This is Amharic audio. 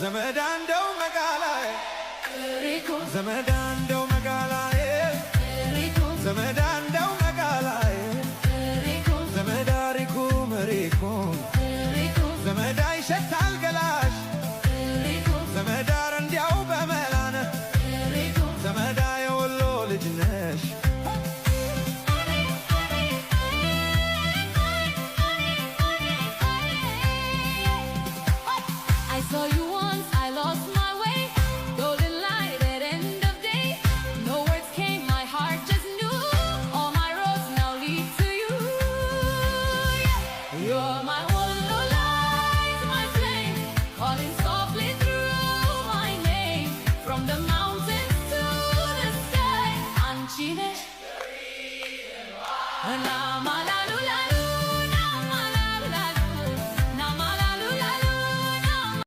ዘመድ አንደው መጋላዬ ዘመድ አንደው መጋላዬ ዘመድ አንደው መጋላዬ ዘመድ አሪኩ መሪኩ ዘመድ ይሸታል ገላሽ ዘመድ አረ እንዲያው በመላነ ዘመድ የወሎ ልጅ ነሽ I saw you once,